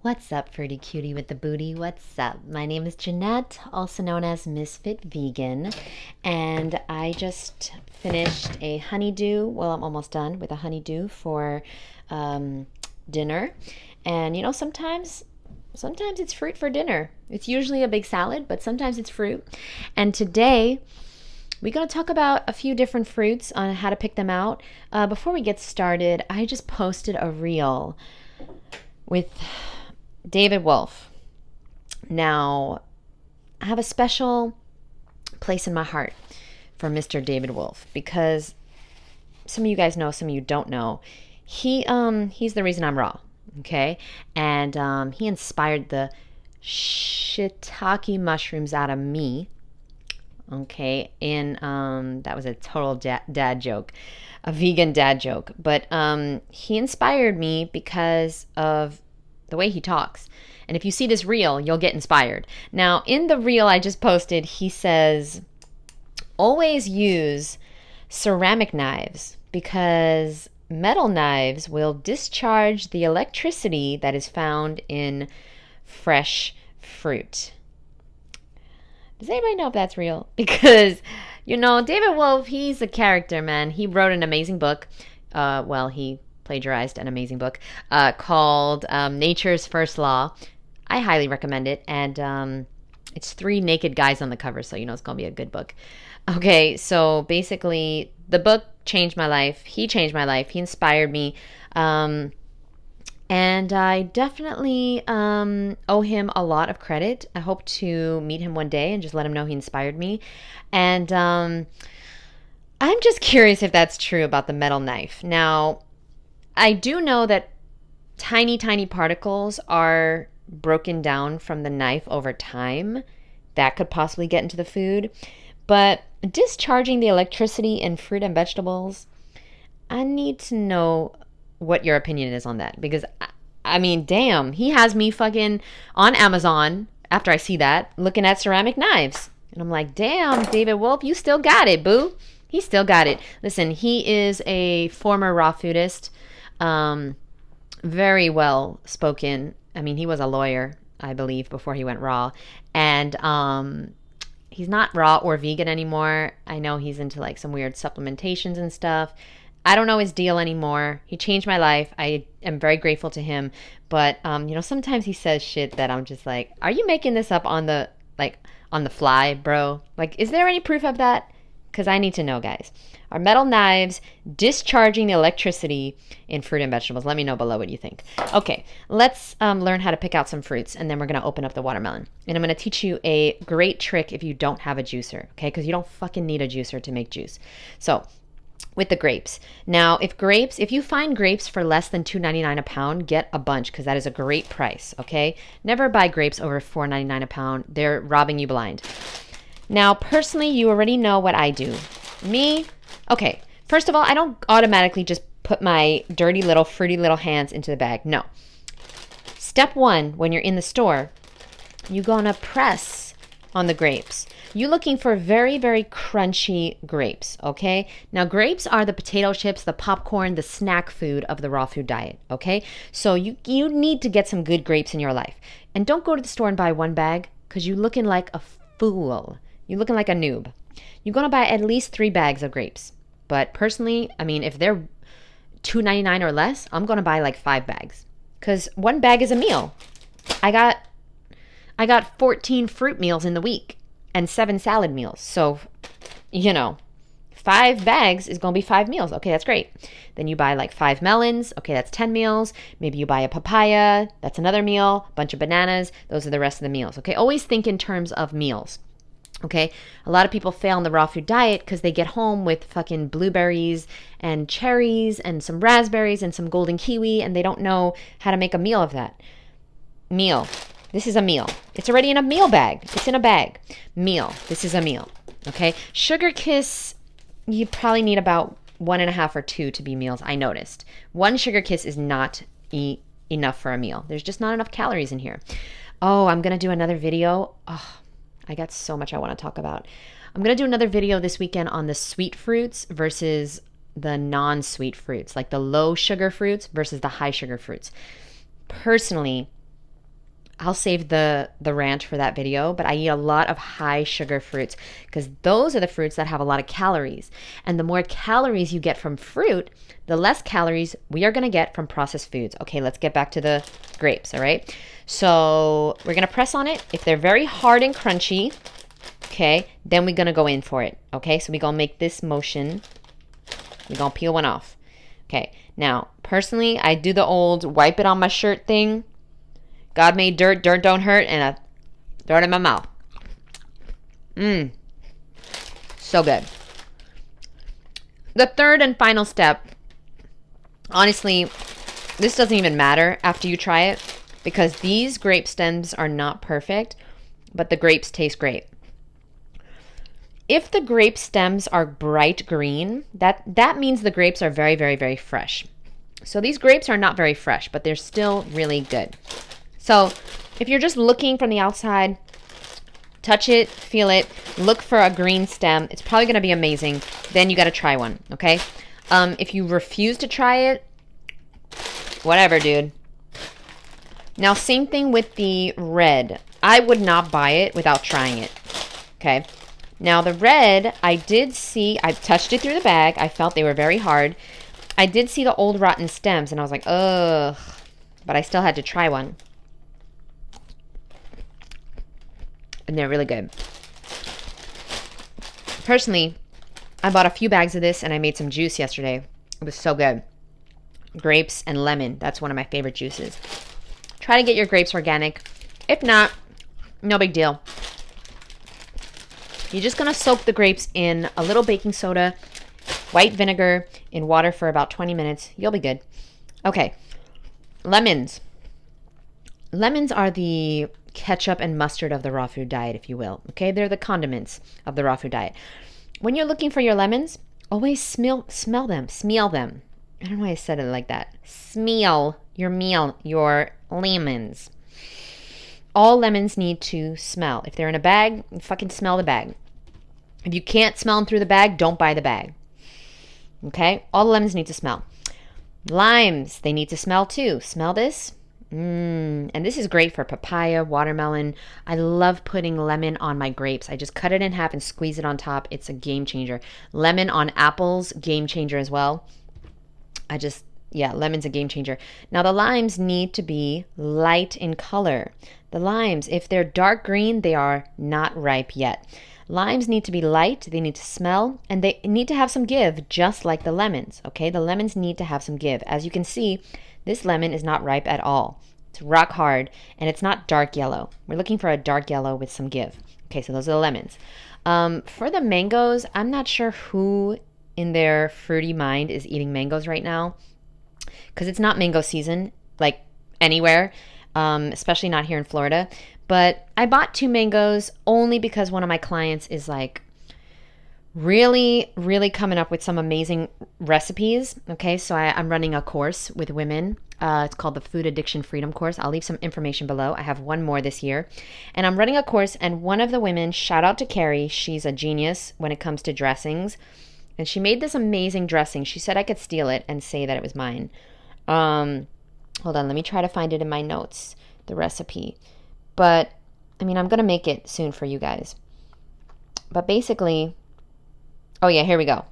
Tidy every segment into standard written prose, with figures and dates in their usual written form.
What's up, fruity cutie with the booty? What's up? My name is Jeannette, also known as Ms.FitVegan, and I just finished a honeydew. Well, I'm almost done with a honeydew for dinner. And sometimes it's fruit for dinner. It's usually a big salad, but sometimes it's fruit. And today we're going to talk about a few different fruits on how to pick them out. Before we get started, I just posted a reel with David Wolf. Now, I have a special place in my heart for Mr. David Wolf because some of you guys know, some of you don't know. He's the reason I'm raw, okay? And he inspired the shiitake mushrooms out of me, okay? And that was a total dad joke, a vegan dad joke. But he inspired me because of the way he talks. And if you see this reel, you'll get inspired. Now, in the reel I just posted, he says, always use ceramic knives because metal knives will discharge the electricity that is found in fresh fruit. Does anybody know if that's real? Because, David Wolf, he's a character, man. He wrote an amazing book. He plagiarized an amazing book called Nature's First Law. I highly recommend it. And it's 3 naked guys on the cover, so it's going to be a good book. Okay, so basically, the book changed my life. He changed my life. He inspired me. And I definitely owe him a lot of credit. I hope to meet him one day and just let him know he inspired me. And I'm just curious if that's true about the metal knife. Now, I do know that tiny, tiny particles are broken down from the knife over time. That could possibly get into the food. But discharging the electricity in fruit and vegetables, I need to know what your opinion is on that. Because, I mean, damn, he has me fucking on Amazon after I see that, looking at ceramic knives. And I'm like, damn, David Wolf, you still got it, boo. He still got it. Listen, he is a former raw foodist. Very well spoken. I mean, he was a lawyer, I believe, before he went raw. And he's not raw or vegan anymore. I know he's into like some weird supplementations and stuff. I don't know his deal anymore. He changed my life. I am very grateful to him. But sometimes he says shit that I'm just like, are you making this up on the fly, bro? Like, is there any proof of that? Because I need to know, guys. Are metal knives discharging the electricity in fruit and vegetables? Let me know below what you think. Okay, let's learn how to pick out some fruits, and then we're going to open up the watermelon. And I'm going to teach you a great trick if you don't have a juicer, okay? Because you don't fucking need a juicer to make juice. So, with the grapes. Now, if you find grapes for less than $2.99 a pound, get a bunch because that is a great price, okay? Never buy grapes over $4.99 a pound. They're robbing you blind. Now, personally, you already know what I do. Okay, first of all, I don't automatically just put my dirty little, fruity little hands into the bag. No. Step 1, when you're in the store, you're going to press on the grapes. You're looking for very, very crunchy grapes, okay? Now, grapes are the potato chips, the popcorn, the snack food of the raw food diet, okay? So you need to get some good grapes in your life. And don't go to the store and buy 1 bag because you're looking like a fool. You're looking like a noob. You're going to buy at least 3 bags of grapes. But personally, I mean, if they're $2.99 or less, I'm going to buy like 5 bags. Because 1 bag is a meal. I got 14 fruit meals in the week and 7 salad meals. So, 5 bags is going to be 5 meals. Okay, that's great. Then you buy like 5 melons. Okay, that's 10 meals. Maybe you buy a papaya. That's another meal. Bunch of bananas. Those are the rest of the meals. Okay, always think in terms of meals. Okay, a lot of people fail in the raw food diet because they get home with fucking blueberries and cherries and some raspberries and some golden kiwi and they don't know how to make a meal of that. Meal. This is a meal. It's already in a meal bag. It's in a bag. Meal. This is a meal. Okay, Sugar Kiss, you probably need about 1.5 or 2 to be meals, I noticed. 1 Sugar Kiss is not enough for a meal. There's just not enough calories in here. Oh, I'm going to do another video. Oh, I got so much I want to talk about. I'm going to do another video this weekend on the sweet fruits versus the non-sweet fruits, like the low sugar fruits versus the high sugar fruits. Personally, I'll save the ranch for that video, but I eat a lot of high sugar fruits because those are the fruits that have a lot of calories. And the more calories you get from fruit, the less calories we are going to get from processed foods. Okay, let's get back to the grapes, all right? So we're going to press on it. If they're very hard and crunchy, okay, then we're going to go in for it. Okay, so we're going to make this motion. We're going to peel one off. Okay, now, personally, I do the old wipe it on my shirt thing. God made dirt, dirt don't hurt, and I throw it in my mouth. So good. The third and final step, honestly, this doesn't even matter after you try it because these grape stems are not perfect, but the grapes taste great. If the grape stems are bright green, that means the grapes are very, very, very fresh. So these grapes are not very fresh, but they're still really good. So if you're just looking from the outside, touch it, feel it, look for a green stem. It's probably going to be amazing. Then you got to try one, okay? If you refuse to try it, whatever, dude. Now, same thing with the red. I would not buy it without trying it, okay? Now, the red, I did see, I touched it through the bag. I felt they were very hard. I did see the old rotten stems, and I was like, ugh. But I still had to try one. And they're really good. Personally, I bought a few bags of this and I made some juice yesterday. It was so good. Grapes and lemon. That's one of my favorite juices. Try to get your grapes organic. If not, no big deal. You're just going to soak the grapes in a little baking soda, white vinegar, in water for about 20 minutes. You'll be good. Okay. Lemons. Lemons are the ketchup and mustard of the raw food diet, if you will. Okay, they're the condiments of the raw food diet. When you're looking for your lemons, always smell them. I don't know why I said it like that. Smell your lemons. All lemons need to smell. If they're in a bag, fucking smell the bag. If you can't smell them through the bag, don't buy the bag. Okay, all the lemons need to smell. Limes, they need to smell too. Smell this? And this is great for papaya, watermelon. I love putting lemon on my grapes. I just cut it in half and squeeze it on top. It's a game changer. Lemon on apples, game changer as well. Lemon's a game changer. Now the limes need to be light in color. The limes, if they're dark green, they are not ripe yet. Limes need to be light, they need to smell, and they need to have some give, just like the lemons, okay? The lemons need to have some give. As you can see, this lemon is not ripe at all. It's rock hard, and it's not dark yellow. We're looking for a dark yellow with some give. Okay, so those are the lemons. For the mangoes, I'm not sure who in their fruity mind is eating mangoes right now, because it's not mango season, like anywhere, especially not here in Florida. But I bought 2 mangoes only because one of my clients is like really, really coming up with some amazing recipes. Okay, so I'm running a course with women. It's called the Food Addiction Freedom Course. I'll leave some information below. I have one more this year. And I'm running a course, and one of the women, shout out to Carrie, she's a genius when it comes to dressings. And she made this amazing dressing. She said I could steal it and say that it was mine. Hold on, let me try to find it in my notes, the recipe. But, I mean, I'm going to make it soon for you guys. But basically, oh yeah, here we go.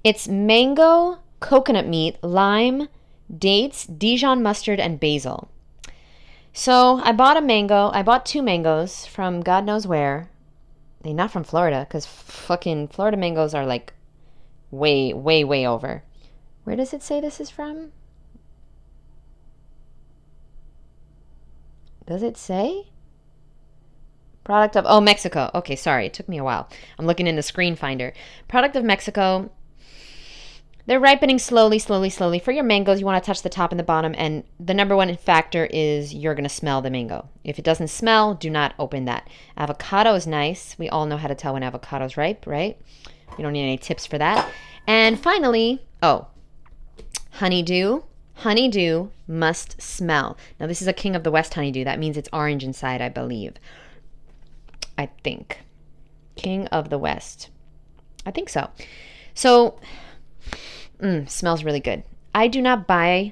It's mango, coconut meat, lime, dates, Dijon mustard, and basil. So I bought 2 mangoes from God knows where. They're not from Florida, because fucking Florida mangoes are like way, way, way over. Where does it say this is from? Does it say? Product of, Mexico. Okay, sorry, it took me a while. I'm looking in the screen finder. Product of Mexico. They're ripening slowly, slowly, slowly. For your mangoes, you want to touch the top and the bottom, and the number one factor is you're going to smell the mango. If it doesn't smell, do not open that. Avocado is nice. We all know how to tell when avocado's ripe, right? You don't need any tips for that. And finally, honeydew. Honeydew must smell. Now, this is a King of the West honeydew. That means it's orange inside, I believe. I think. King of the West. I think so. So, smells really good. I do not buy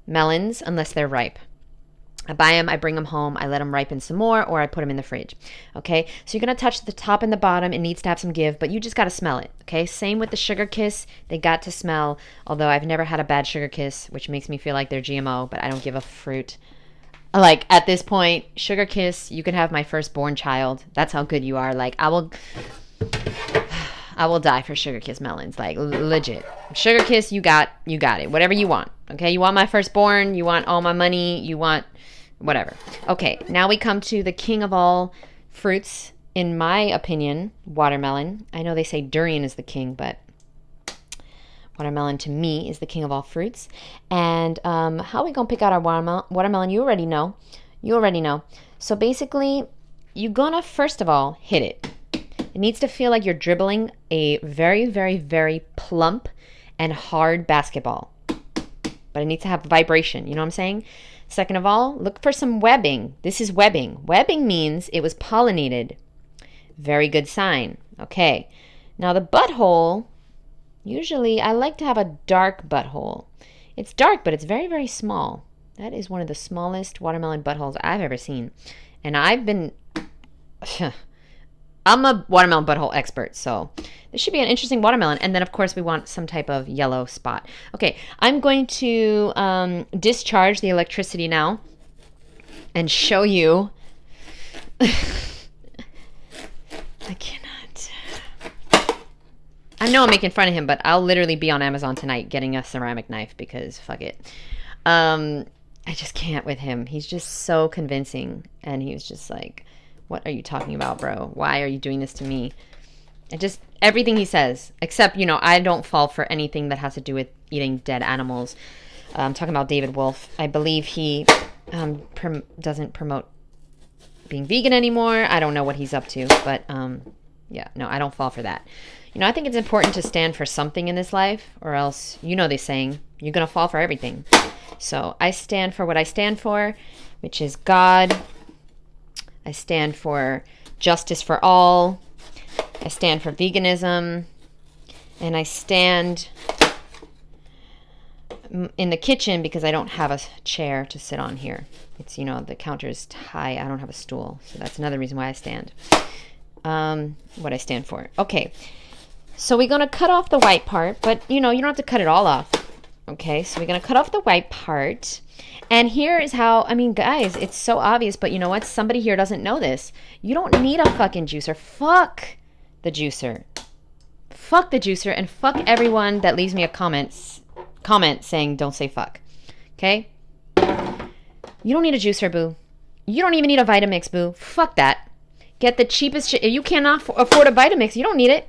melons unless they're ripe. I buy them, I bring them home, I let them ripen some more, or I put them in the fridge. Okay, so you're gonna touch the top and the bottom. It needs to have some give, but you just gotta smell it. Okay, same with the Sugar Kiss. They got to smell, although I've never had a bad Sugar Kiss, which makes me feel like they're GMO, but I don't give a fruit. Like, at this point, Sugar Kiss, you can have my firstborn child. That's how good you are. Like, I will die for Sugar Kiss melons. Like, legit. Sugar Kiss, you got it. Whatever you want. Okay, you want my firstborn, you want all my money, you want whatever. Okay, now we come to the king of all fruits, in my opinion, watermelon. I know they say durian is the king, but watermelon to me is the king of all fruits. And how are we going to pick out our watermelon? You already know. So basically, you're going to, first of all, hit it. It needs to feel like you're dribbling a very, very, very plump and hard basketball. But it needs to have vibration. You know what I'm saying? Second of all, look for some webbing. This is webbing. Webbing means it was pollinated. Very good sign. Okay. Now the butthole, usually I like to have a dark butthole. It's dark, but it's very, very small. That is one of the smallest watermelon buttholes I've ever seen. And I'm a watermelon butthole expert, so this should be an interesting watermelon. And then, of course, we want some type of yellow spot. Okay, I'm going to discharge the electricity now and show you. I cannot. I know I'm making fun of him, but I'll literally be on Amazon tonight getting a ceramic knife because fuck it. I just can't with him. He's just so convincing. And he was just like, what are you talking about, bro? Why are you doing this to me? Everything he says, except, I don't fall for anything that has to do with eating dead animals. I'm talking about David Wolf. I believe he doesn't promote being vegan anymore. I don't know what he's up to, but yeah, no, I don't fall for that. I think it's important to stand for something in this life, or else, the saying, you're going to fall for everything. So I stand for what I stand for, which is God. I stand for justice for all. I stand for veganism. And I stand in the kitchen because I don't have a chair to sit on here. It's, the counter is high. I don't have a stool. So that's another reason why I stand. What I stand for. Okay. So we're going to cut off the white part, but, you don't have to cut it all off. Okay. So we're going to cut off the white part. And here is how, guys, it's so obvious, but you know what? Somebody here doesn't know this. You don't need a fucking juicer. Fuck the juicer. Fuck the juicer, and fuck everyone that leaves me a comment saying don't say fuck. Okay? You don't need a juicer, boo. You don't even need a Vitamix, boo. Fuck that. Get the cheapest shit. If you cannot afford a Vitamix, you don't need it.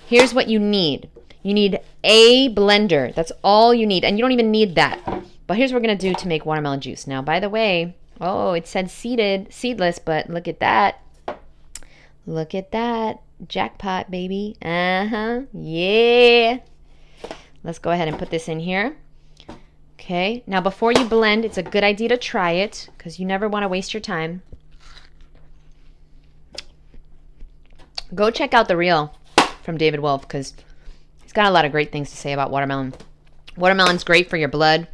Here's what you need. You need a blender. That's all you need. And you don't even need that. But here's what we're going to do to make watermelon juice. Now, by the way, it said seedless, but look at that. Look at that. Jackpot, baby. Yeah. Let's go ahead and put this in here. Okay. Now, before you blend, it's a good idea to try it because you never want to waste your time. Go check out the reel from David Wolf because he's got a lot of great things to say about watermelon. Watermelon's great for your blood.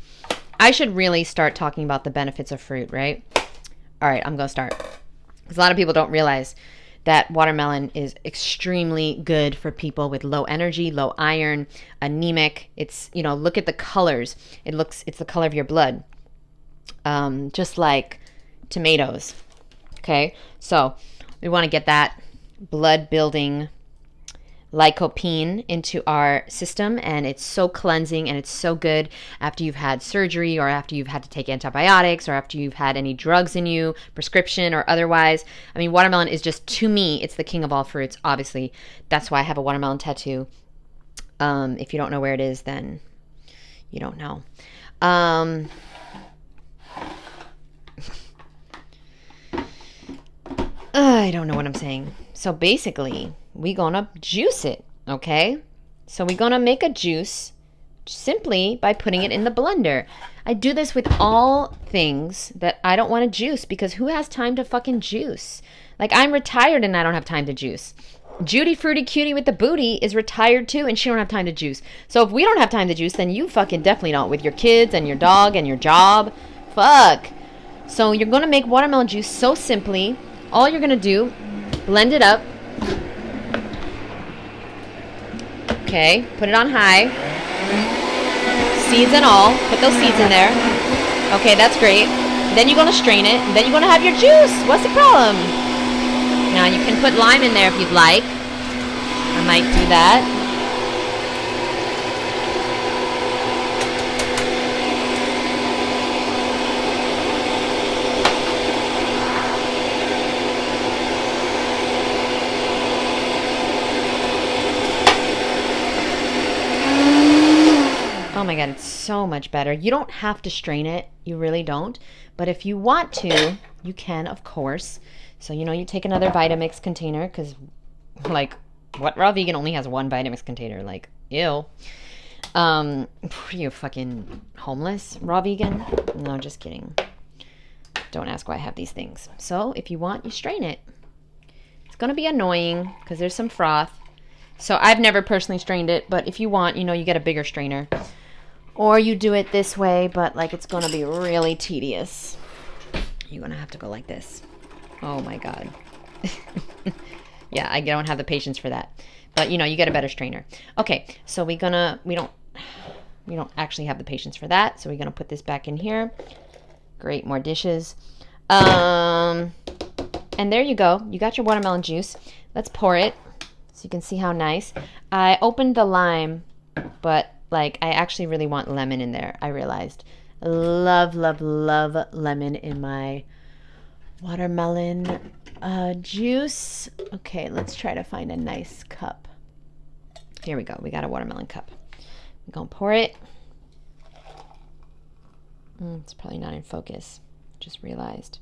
I should really start talking about the benefits of fruit, right? All right, I'm going to start. Because a lot of people don't realize that watermelon is extremely good for people with low energy, low iron, anemic. It's, look at the colors. It's the color of your blood. Just like tomatoes. Okay, so we want to get that blood building lycopene into our system, and it's so cleansing and it's so good after you've had surgery or after you've had to take antibiotics or after you've had any drugs in you, prescription or otherwise. Watermelon is just, to me, it's the king of all fruits. Obviously, that's why I have a watermelon tattoo. If you don't know where it is, then you don't know. I don't know what I'm saying. So basically, we're going to juice it, okay? So we're going to make a juice simply by putting it in the blender. I do this with all things that I don't want to juice because who has time to fucking juice? Like, I'm retired and I don't have time to juice. Judy Fruity Cutie with the booty is retired too and she don't have time to juice. So if we don't have time to juice, then you fucking definitely don't with your kids and your dog and your job. Fuck. So you're going to make watermelon juice so simply. All you're going to do, blend it up. Okay, put it on high. Seeds and all. Put those seeds in there. Okay, that's great. Then you're going to strain it. And then you're going to have your juice. What's the problem? Now you can put lime in there if you'd like. I might do that. Oh my God, it's so much better. You don't have to strain it. You really don't. But if you want to, you can, of course. So, you take another Vitamix container because, like, what raw vegan only has one Vitamix container? Like, ew. Are you fucking homeless, raw vegan? No, just kidding. Don't ask why I have these things. So, if you want, you strain it. It's going to be annoying because there's some froth. So, I've never personally strained it. But if you want, you get a bigger strainer. Or you do it this way, but like it's going to be really tedious. You're going to have to go like this. Oh my God. Yeah, I don't have the patience for that. But you get a better strainer. Okay, so we don't actually have the patience for that. So we're going to put this back in here. Great, more dishes. And there you go. You got your watermelon juice. Let's pour it so you can see how nice. I opened the lime, but I actually really want lemon in there, I realized. Love, love, love lemon in my watermelon juice. Okay, let's try to find a nice cup. Here we go. We got a watermelon cup. I'm going to pour it. It's probably not in focus. Just realized.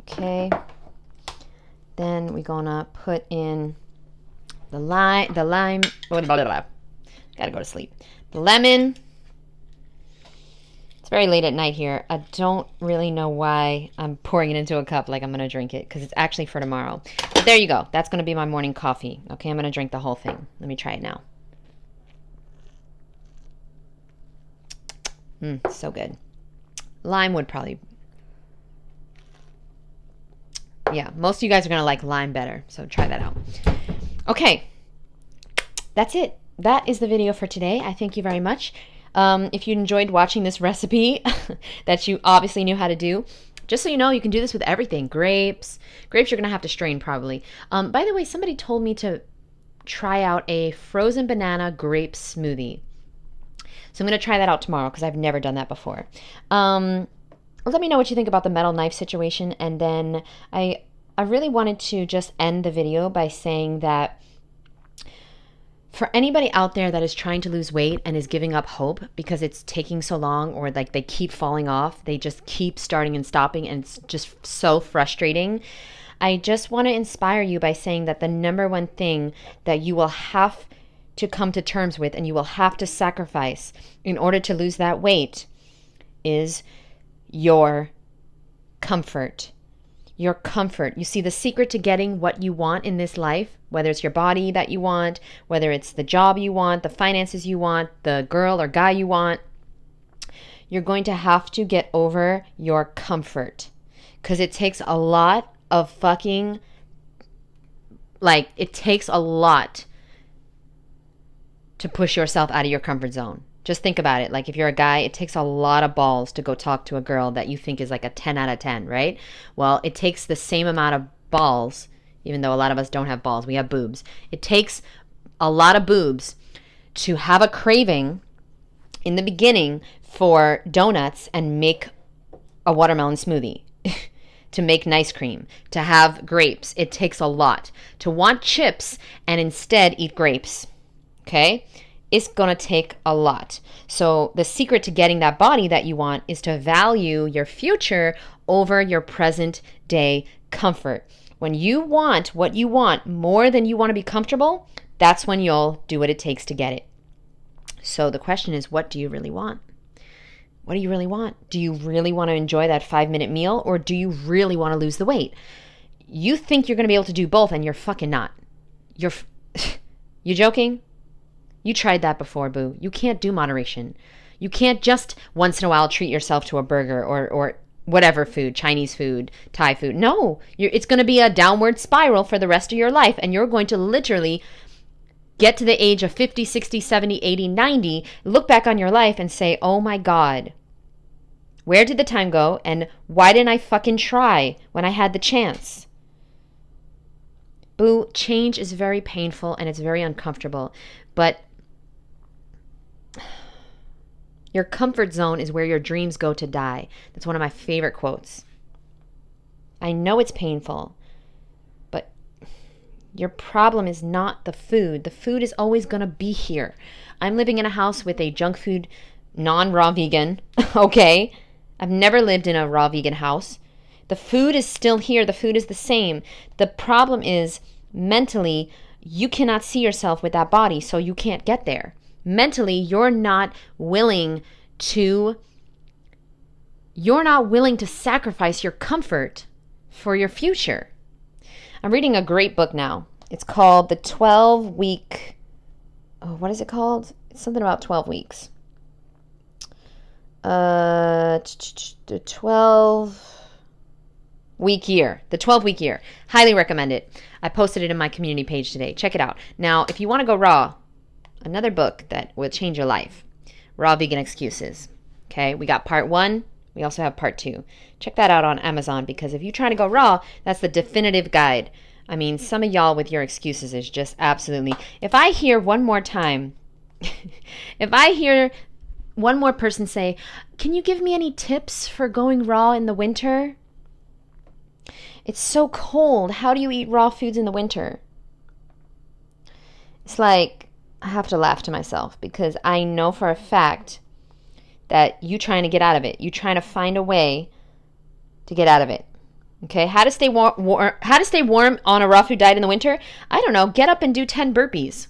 Okay. Then we're going to put in the lime. Blah, blah, blah, blah. Gotta go to sleep. The lemon. It's very late at night here. I don't really know why I'm pouring it into a cup like I'm going to drink it because it's actually for tomorrow. But there you go. That's going to be my morning coffee. Okay, I'm going to drink the whole thing. Let me try it now. So good. Lime would probably... Yeah, most of you guys are going to like lime better, so try that out. Okay, that's it. That is the video for today. I thank you very much. If you enjoyed watching this recipe that you obviously knew how to do, just so you know, you can do this with everything. Grapes you're going to have to strain probably. By the way, somebody told me to try out a frozen banana grape smoothie. So I'm going to try that out tomorrow because I've never done that before. Let me know what you think about the metal knife situation. And then I really wanted to just end the video by saying that for anybody out there that is trying to lose weight and is giving up hope because it's taking so long or like they keep falling off, they just keep starting and stopping and it's just so frustrating. I just want to inspire you by saying that the number one thing that you will have to come to terms with and you will have to sacrifice in order to lose that weight is your comfort. Your comfort. You see, the secret to getting what you want in this life, whether it's your body that you want, whether it's the job you want, the finances you want, the girl or guy you want, you're going to have to get over your comfort. Because it takes a lot of fucking, it takes a lot to push yourself out of your comfort zone. Just think about it. Like if you're a guy, it takes a lot of balls to go talk to a girl that you think is like a 10 out of 10, right? Well, it takes the same amount of balls, even though a lot of us don't have balls. We have boobs. It takes a lot of boobs to have a craving in the beginning for donuts and make a watermelon smoothie, to make nice cream, to have grapes. It takes a lot. To want chips and instead eat grapes, okay? It's going to take a lot. So the secret to getting that body that you want is to value your future over your present day comfort. When you want what you want more than you want to be comfortable, that's when you'll do what it takes to get it. So the question is, what do you really want? What do you really want? Do you really want to enjoy that 5-minute meal or do you really want to lose the weight? You think you're going to be able to do both and you're fucking not. You joking? You tried that before, boo. You can't do moderation. You can't just once in a while treat yourself to a burger or whatever food, Chinese food, Thai food. No, it's going to be a downward spiral for the rest of your life. And you're going to literally get to the age of 50, 60, 70, 80, 90, look back on your life and say, oh my God, where did the time go? And why didn't I fucking try when I had the chance? Boo, change is very painful and it's very uncomfortable. But your comfort zone is where your dreams go to die. That's one of my favorite quotes. I know it's painful, but your problem is not the food. The food is always going to be here. I'm living in a house with a junk food, non-raw vegan, okay? I've never lived in a raw vegan house. The food is still here. The food is the same. The problem is mentally, you cannot see yourself with that body, so you can't get there. Mentally, you're not willing to sacrifice your comfort for your future. I'm reading a great book now. It's called The 12-Week... Oh, what is it called? It's something about 12 weeks. The 12-week year. The 12-week year. Highly recommend it. I posted it in my community page today. Check it out. Now, if you want to go raw, another book that will change your life. Raw Vegan Excuses. Okay, we got part 1. We also have part 2. Check that out on Amazon, because if you're trying to go raw, that's the definitive guide. I mean, some of y'all with your excuses is just absolutely... If I hear one more time, if I hear one more person say, can you give me any tips for going raw in the winter? It's so cold. How do you eat raw foods in the winter? It's like, I have to laugh to myself, because I know for a fact that you trying to get out of it. You trying to find a way to get out of it. Okay, how to stay warm on a raw food diet in the winter? I don't know. Get up and do 10 burpees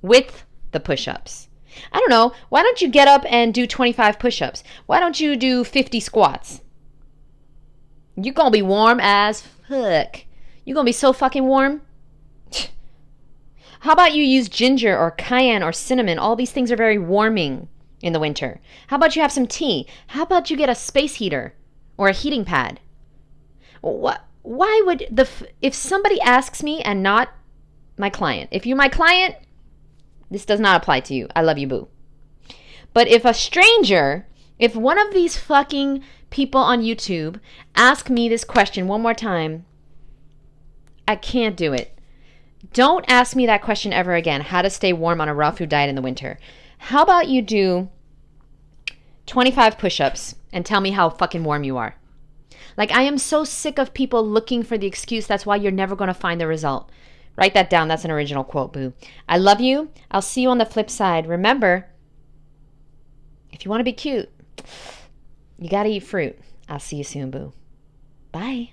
with the push-ups. I don't know. Why don't you get up and do 25 push-ups? Why don't you do 50 squats? You're going to be warm as fuck. You're going to be so fucking warm. How about you use ginger or cayenne or cinnamon? All these things are very warming in the winter. How about you have some tea? How about you get a space heater or a heating pad? Why would if somebody asks me and not my client, if you're my client, this does not apply to you. I love you, boo. But if a stranger, if one of these fucking people on YouTube ask me this question one more time, I can't do it. Don't ask me that question ever again. How to stay warm on a raw food diet in the winter. How about you do 25 push-ups and tell me how fucking warm you are? Like, I am so sick of people looking for the excuse. That's why you're never going to find the result. Write that down. That's an original quote, boo. I love you. I'll see you on the flip side. Remember, if you want to be cute, you got to eat fruit. I'll see you soon, boo. Bye.